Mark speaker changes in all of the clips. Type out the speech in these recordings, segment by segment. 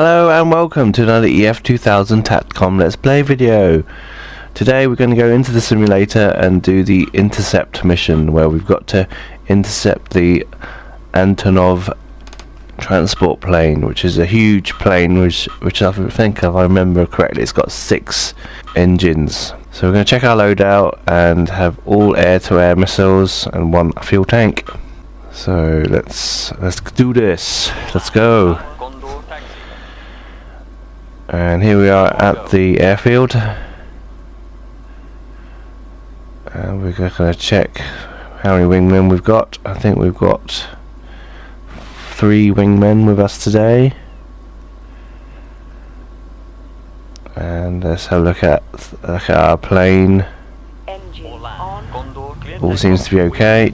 Speaker 1: Hello and welcome to another Ef2000 Tactcom Let's Play video. Today we're going to go into the simulator and do the Intercept mission, where we've got to intercept the Antonov transport plane, which is a huge plane, which I think, if I remember correctly, it's got 6 engines. So we're going to check our loadout and have all air-to-air missiles and 1 fuel tank. So let's do this. Let's go. And here we are at the airfield, and we're going to check how many wingmen we've got. I think we've got 3 wingmen with us today, and let's have a look at our plane. All seems to be okay.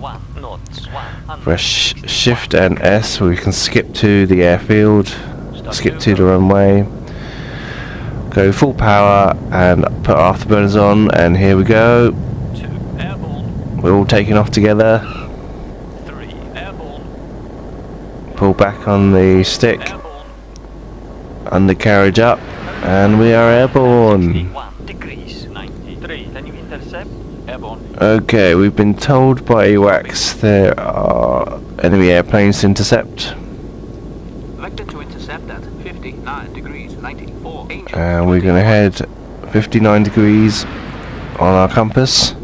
Speaker 1: Press Shift and S, we can skip to the airfield, skip to the runway. Go full power and put our afterburners on, and here we go. We're all taking off together. Pull back on the stick, undercarriage up, and we are airborne. Okay, we've been told by AWACS there are enemy airplanes to intercept. And we're going to head 59 degrees on our compass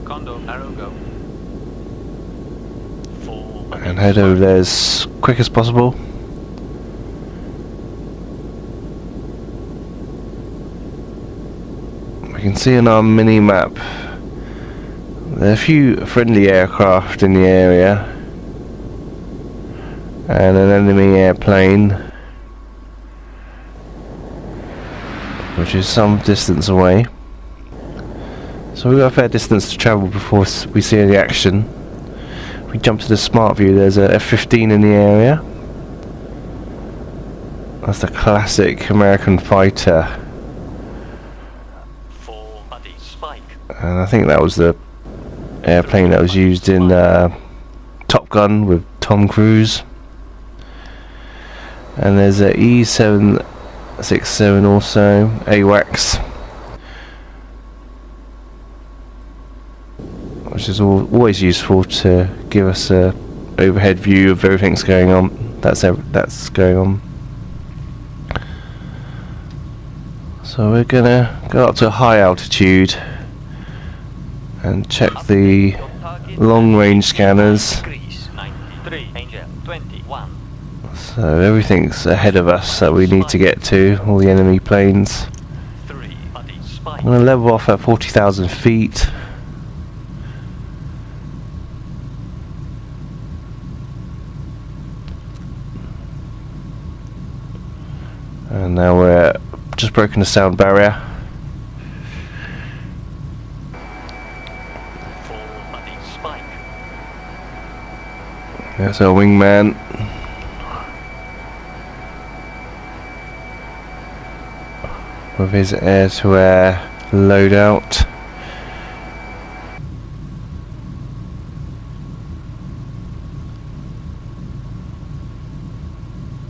Speaker 1: and head over there as quick as possible. We can see on our mini map there are a few friendly aircraft in the area and an enemy airplane, which is some distance away. So we've got a fair distance to travel before we see any action. If we jump to the smart view, there's a F-15 in the area. That's the classic American fighter. And I think that was the airplane that was used in Top Gun with Tom Cruise. And there's a E767 also, AWACS, which is always useful to give us a overhead view of everything's going on. That's going on. So we're gonna go up to a high altitude and check the long range scanners. So everything's ahead of us that we need to get to, all the enemy planes. I'm going to level off at 40,000 feet. And now we're just broken the sound barrier. There's our wingman. With his air-to-air loadout.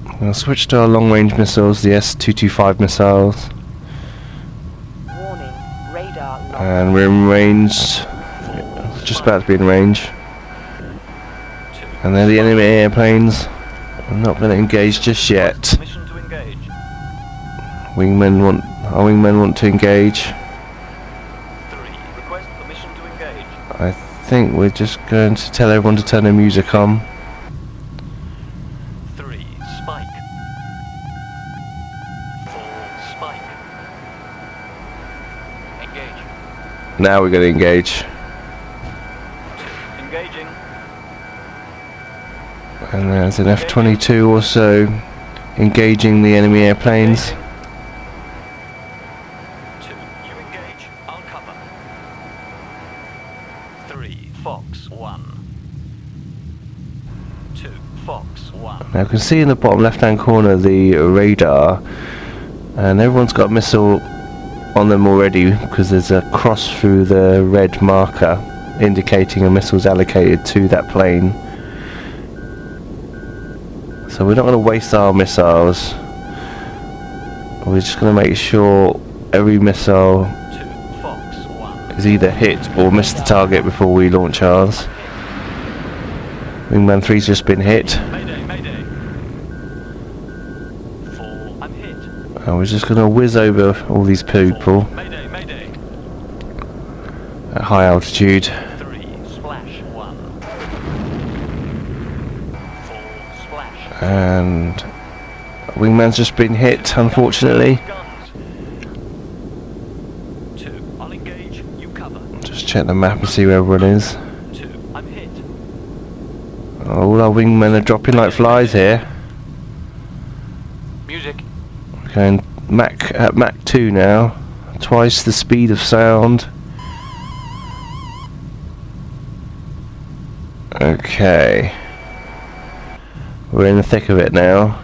Speaker 1: I'm going to switch to our long-range missiles, the S225 missiles.
Speaker 2: Warning, radar locked.
Speaker 1: And we're in range, just about to be in range. And they're the enemy airplanes. I'm not going to engage just yet. Our wingmen want to engage. I think we're just going to tell everyone to turn their music on. Now we're going to engage. And there's an F-22 also engaging the enemy airplanes. Now you can see in the bottom left hand corner the radar, and everyone's got a missile on them already because there's a cross through the red marker indicating a missile is allocated to that plane. So we're not going to waste our missiles. We're just going to make sure every missile is either hit or miss the target before we launch ours. Wingman 3's just been hit. And we're just going to whiz over all these people at high altitude. And Wingman's just been hit, unfortunately. Just check the map and see where everyone is. All our wingmen are dropping like flies here. We're going at Mach 2 now, twice the speed of sound. Okay. We're in the thick of it now.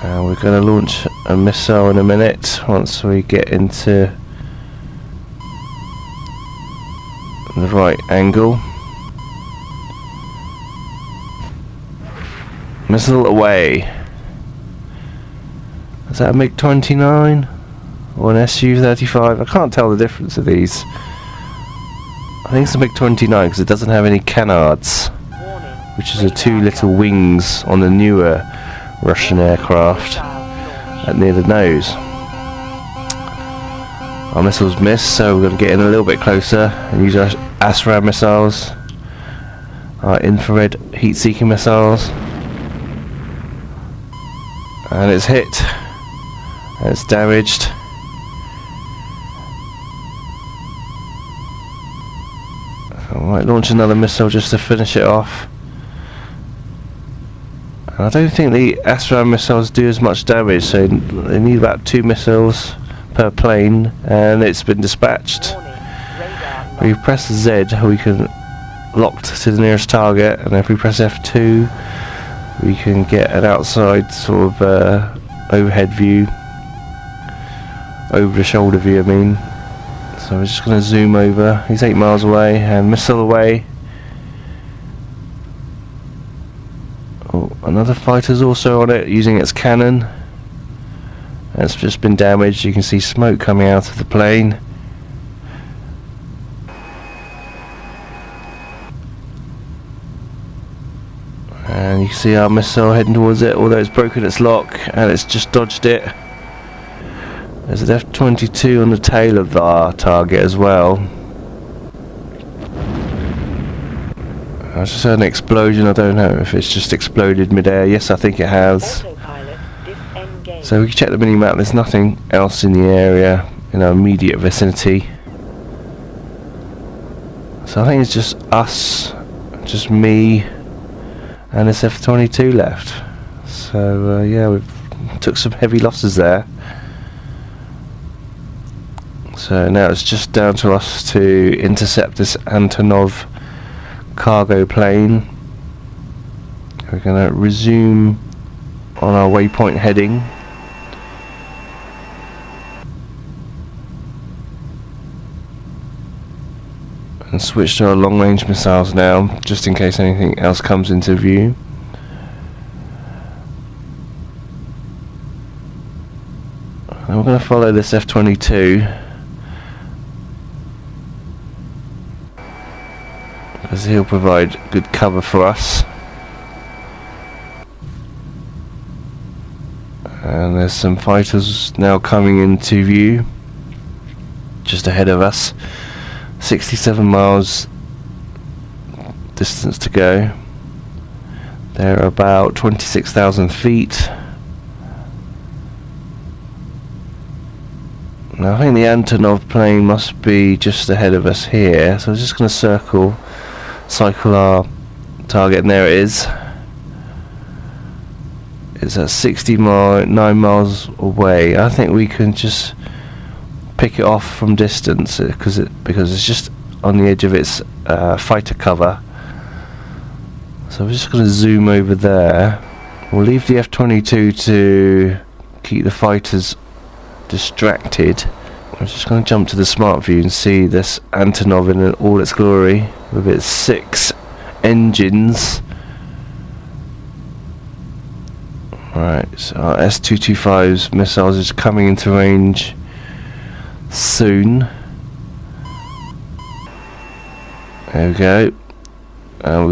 Speaker 1: And we're going to launch a missile in a minute once we get into the right angle. Missile away. Is that a MiG-29 or an Su-35? I can't tell the difference of these. I think it's a MiG-29 because it doesn't have any canards, which is the two little wings on the newer Russian aircraft near the nose. Our missiles missed, so we're going to get in a little bit closer and use our ASRAAM missiles, our infrared heat-seeking missiles. And it's hit, and it's damaged. I might launch another missile just to finish it off. And I don't think the ASRAAM missiles do as much damage, so they need about 2 missiles per plane, and it's been dispatched. If we press Z, we can lock to the nearest target, and if we press F2, we can get an outside sort of overhead view, over the shoulder view I mean. So we're just going to zoom over. He's 8 miles away, and missile away. Oh, another fighter's also on it, using its cannon. It's just been damaged. You can see smoke coming out of the plane. And you can see our missile heading towards it, although it's broken its lock and it's just dodged it. There's an F-22 on the tail of our target as well. I just heard an explosion. I don't know if it's just exploded mid-air. Yes, I think it has. So we can check the mini-map. There's nothing else in the area in our immediate vicinity. So I think it's just us, just me, and this F-22 left. So yeah, we've took some heavy losses there. So now it's just down to us to intercept this Antonov cargo plane. We're going to resume on our waypoint heading. And switch to our long range missiles now, just in case anything else comes into view. And we're going to follow this F-22 because he'll provide good cover for us. And there's some fighters now coming into view just ahead of us. 67 miles distance to go. They're about 26,000 feet. Now I think the Antonov plane must be just ahead of us here, so I'm just going to cycle our target, and there it is. It's at 9 miles away. I think we can just pick it off from distance because it's just on the edge of its fighter cover. So we're just going to zoom over there. We'll leave the F-22 to keep the fighters distracted. I'm just going to jump to the smart view and see this Antonov in all its glory with its 6 engines. Right, so our S225's missiles is coming into range soon. There we go.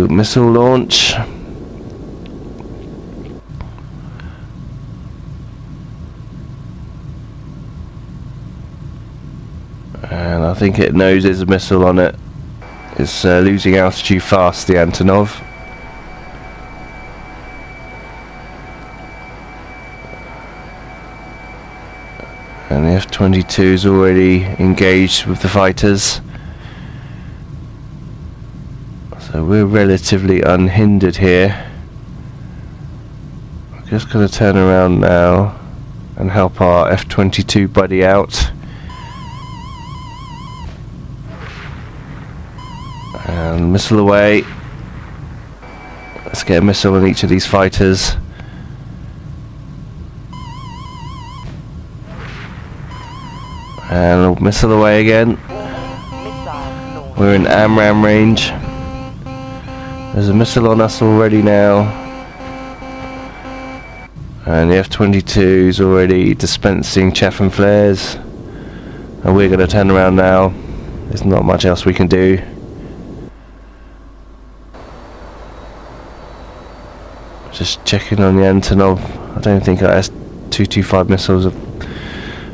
Speaker 1: Missile launch. And I think it knows there's a missile on it. It's losing altitude fast, the Antonov. And the F-22 is already engaged with the fighters. So we're relatively unhindered here. I'm just going to turn around now and help our F-22 buddy out. And missile away. Let's get a missile on each of these fighters. And a missile away again. We're in AMRAAM range. There's a missile on us already now. And the F-22 is already dispensing chaff and flares. And we're going to turn around now. There's not much else we can do. Just checking on the Antonov. I don't think our S225 missiles have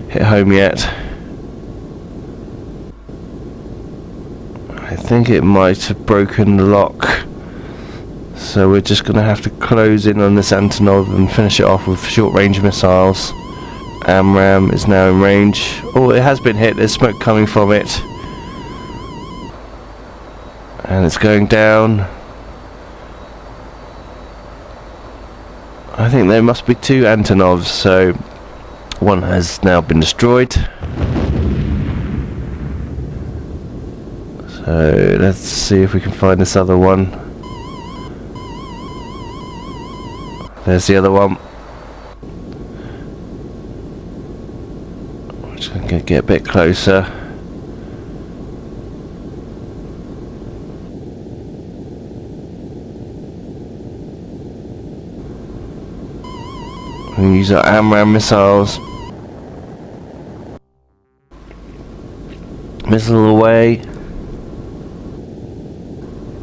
Speaker 1: hit home yet. I think it might have broken the lock. So we're just going to have to close in on this Antonov and finish it off with short range missiles. AMRAAM is now in range. Oh, it has been hit. There's smoke coming from it. And it's going down. I think there must be two Antonovs, so one has now been destroyed. So let's see if we can find this other one. There's the other one. I'm just going to get a bit closer. We use our AMRAAM missiles. Missile away.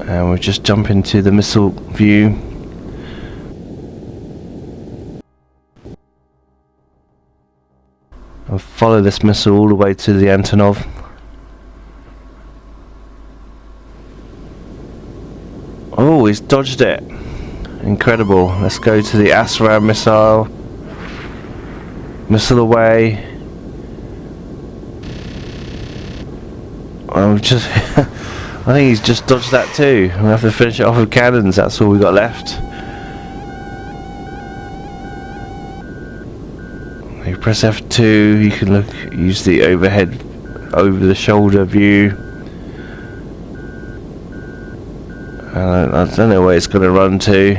Speaker 1: And we'll just jump into the missile view. I'll follow this missile all the way to the Antonov. Oh, he's dodged it. Incredible. Let's go to the ASRAAM missile. Missile away. I'm just I think he's just dodged that too. We'll have to finish it off with cannons. That's all we got left. You press F2, you can use the overhead, over the shoulder view. I don't know where it's going to run to.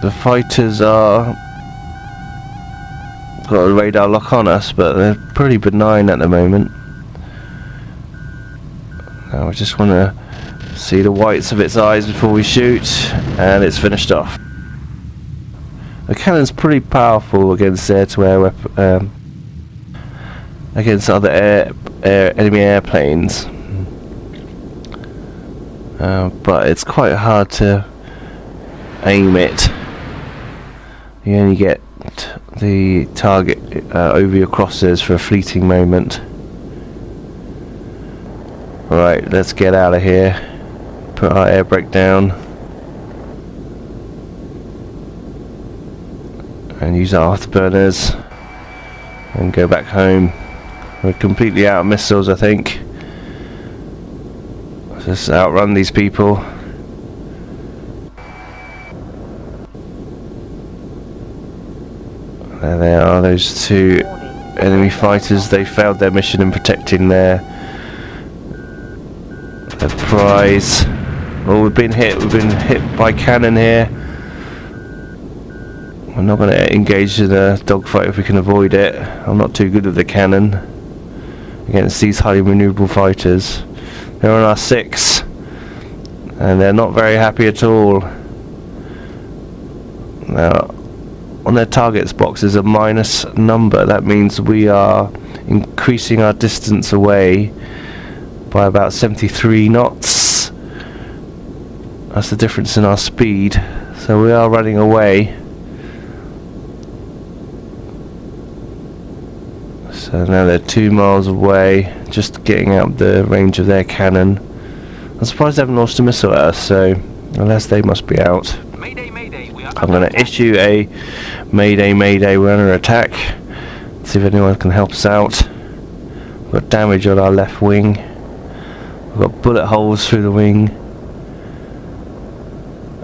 Speaker 1: The fighters are got a radar lock on us, but they're pretty benign at the moment. Now I just want to see the whites of its eyes before we shoot, and it's finished off. The cannon's pretty powerful against air-to-air against other enemy airplanes, but it's quite hard to aim it. You only get the target over your crosshairs for a fleeting moment. Right, let's get out of here. Put our air brake down. And use our afterburners. And go back home. We're completely out of missiles, I think. Let's just outrun these people. There they are, those two enemy fighters. They failed their mission in protecting their prize. Oh, we've been hit by cannon here. We're not going to engage in a dogfight if we can avoid it. I'm not too good with the cannon against these highly maneuverable fighters. They're on our 6 and they're not very happy at all. Now, on their targets box is a minus number. That means we are increasing our distance away by about 73 knots. That's the difference in our speed. So we are running away. So now they're 2 miles away, just getting out the range of their cannon. I'm surprised they haven't launched a missile at us, so unless they must be out.
Speaker 2: Mayday, mayday, we are
Speaker 1: I'm going to issue a mayday, mayday, we're under attack. See if anyone can help us out. We've got damage on our left wing. We've got bullet holes through the wing.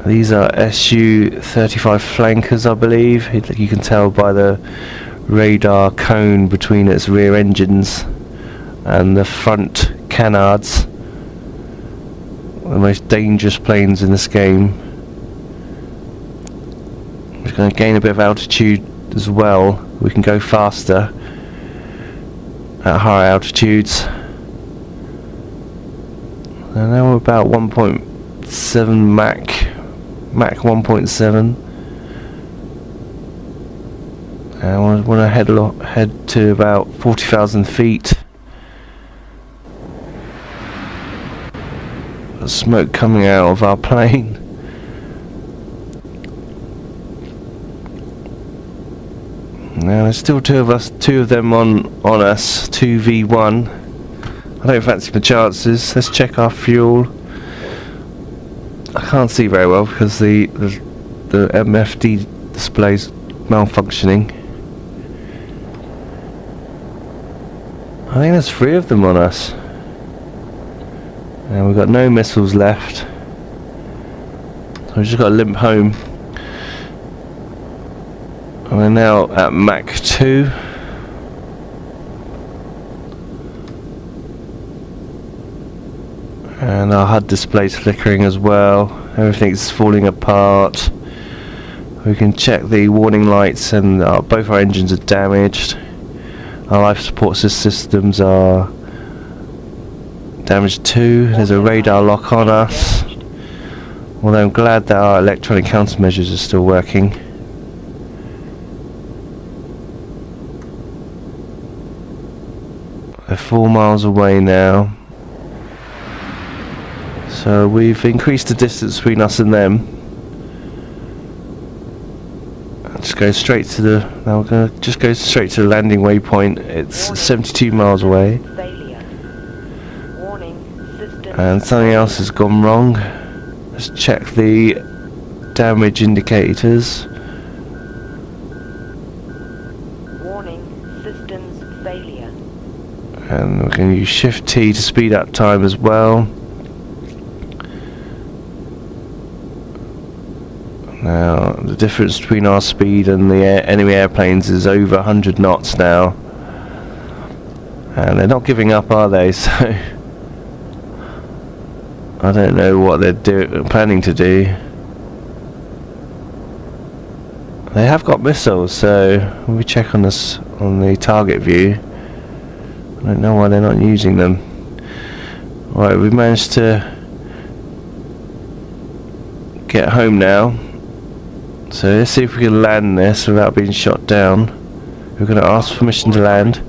Speaker 1: These are Su-35 flankers, I believe. You can tell by the radar cone between its rear engines and the front canards. The most dangerous planes in this game. We're going to gain a bit of altitude as well. We can go faster at higher altitudes. And now we're about 1.7 Mach 1.7. And I want to head to about 40,000 feet. There's smoke coming out of our plane. Now there's still two of them on us, 2v1. I don't fancy my chances. Let's check our fuel. I can't see very well because the MFD display's malfunctioning. I think there's 3 of them on us. And we've got no missiles left. So we've just got to limp home. And we're now at Mach 2. And our HUD display's flickering as well. Everything's falling apart. We can check the warning lights, and both our engines are damaged. Our life support systems are damaged too. There's a radar lock on us. Although I'm glad that our electronic countermeasures are still working. They're 4 miles away now. So we've increased the distance between us and them. Just go straight to the. Now we're gonna just go straight to the landing waypoint. It's 72 miles away. And something else has gone wrong. Let's check the damage indicators.
Speaker 3: Warning, systems failure.
Speaker 1: And we're going to use Shift T to speed up time as well. Now, the difference between our speed and the enemy airplanes is over 100 knots now. And they're not giving up, are they? So I don't know what they're planning to do. They have got missiles, so when we check on this on the target view, I don't know why they're not using them. Right, we've managed to get home now. So let's see if we can land this without being shot down. We're going to ask permission to land.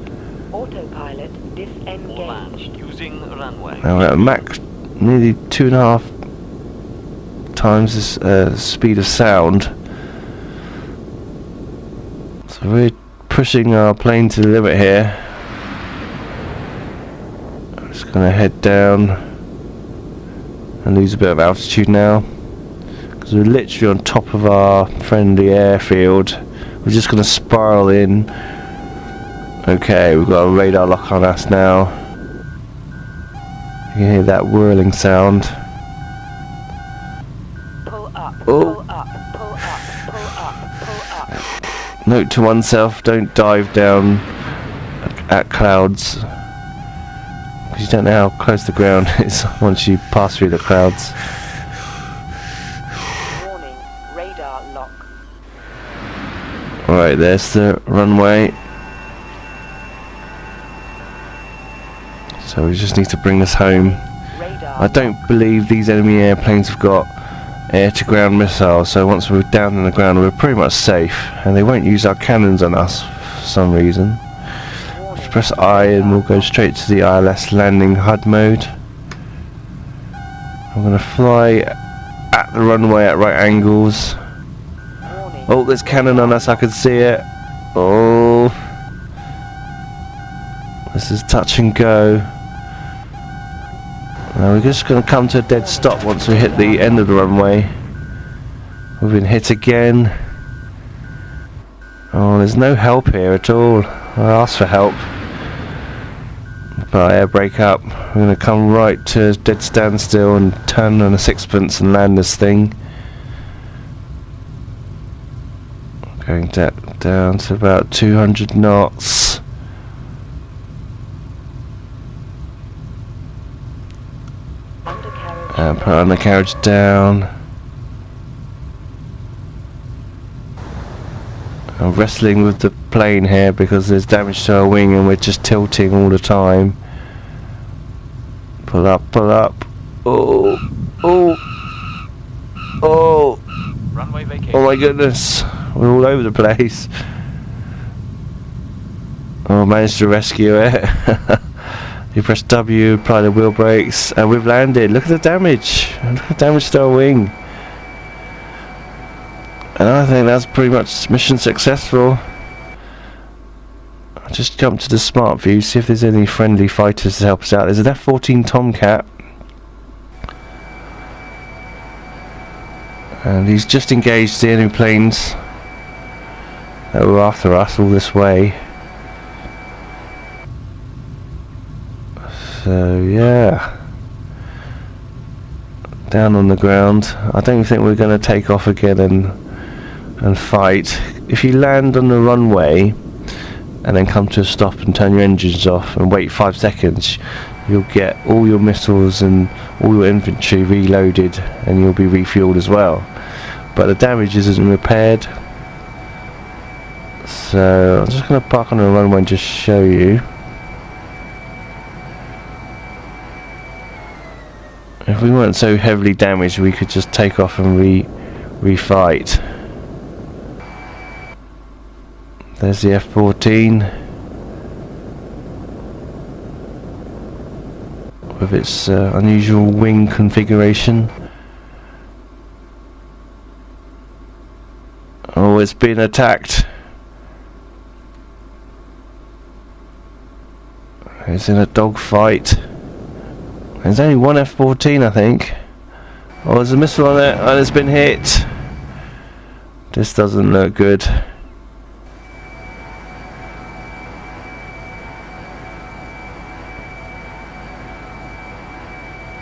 Speaker 3: Autopilot disengaged.
Speaker 2: using runway.
Speaker 1: Now we're at Mach nearly 2.5 times the speed of sound. So we're pushing our plane to the limit here. I'm just going to head down and lose a bit of altitude now. We're literally on top of our friendly airfield. We're just going to spiral in. Okay, we've got a radar lock on us now. You can hear that whirling sound.
Speaker 3: Pull up,
Speaker 1: Oh.
Speaker 3: pull up, pull up, pull up, pull up.
Speaker 1: Note to oneself, don't dive down at clouds, because you don't know how close the ground is once you pass through the clouds. Alright, there's the runway. So we just need to bring this home. I don't believe these enemy airplanes have got air-to-ground missile, so once we're down on the ground we're pretty much safe, and they won't use our cannons on us for some reason. Just press I and we'll go straight to the ILS landing HUD mode. I'm going to fly at the runway at right angles. Oh, there's cannon on us, I can see it. Oh, this is touch and go. Now we're just going to come to a dead stop once we hit the end of the runway. We've been hit again. Oh, there's no help here at all. I asked for help, but I air brake up. We're going to come right to a dead standstill and turn on a sixpence and land this thing. Going down to about 200 knots. And put undercarriage down. I'm wrestling with the plane here because there's damage to our wing and we're just tilting all the time. Pull up, pull up. Oh, oh, oh.
Speaker 2: Runway vacation.
Speaker 1: Oh my goodness. We're all over the place. Oh, I managed to rescue it. You press W, apply the wheel brakes, and we've landed. Look at the damage. Look at the damage to our wing. And I think that's pretty much mission successful. I'll just jump to the smart view, see if there's any friendly fighters to help us out. There's an F-14 Tomcat. And he's just engaged the enemy planes that were after us all this way. So yeah, down on the ground. I don't think we're going to take off again and fight. If you land on the runway and then come to a stop and turn your engines off and wait 5 seconds, you'll get all your missiles and all your infantry reloaded and you'll be refueled as well. But the damage isn't repaired. So I'm just going to park on the runway and just show you. If we weren't so heavily damaged, we could just take off and refight. There's the F-14 with its unusual wing configuration. Oh, it's been attacked. It's in a dogfight. There's only one F-14, I think. Oh, there's a missile on it and it's been hit. This doesn't look good.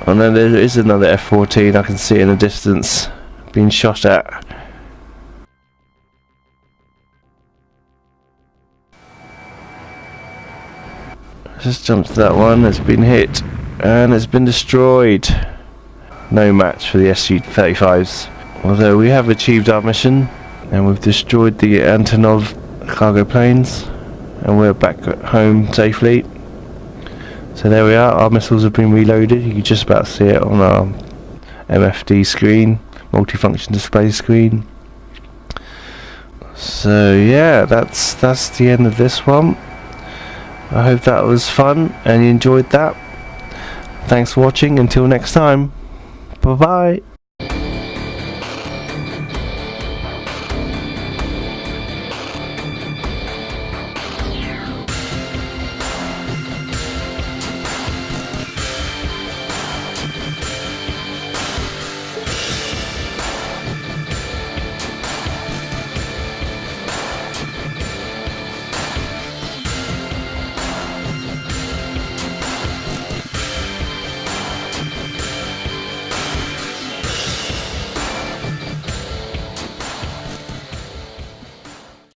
Speaker 1: Oh no, there is another F-14. I can see it in the distance being shot at. Just jump to that one. It's been hit and it's been destroyed. No match for the Su-35s. Although we have achieved our mission and we've destroyed the Antonov cargo planes and we're back at home safely. So there we are, our missiles have been reloaded. You can just about see it on our MFD screen, multifunction display screen. So yeah, that's the end of this one. I hope that was fun and you enjoyed that. Thanks for watching. Until next time. Bye bye.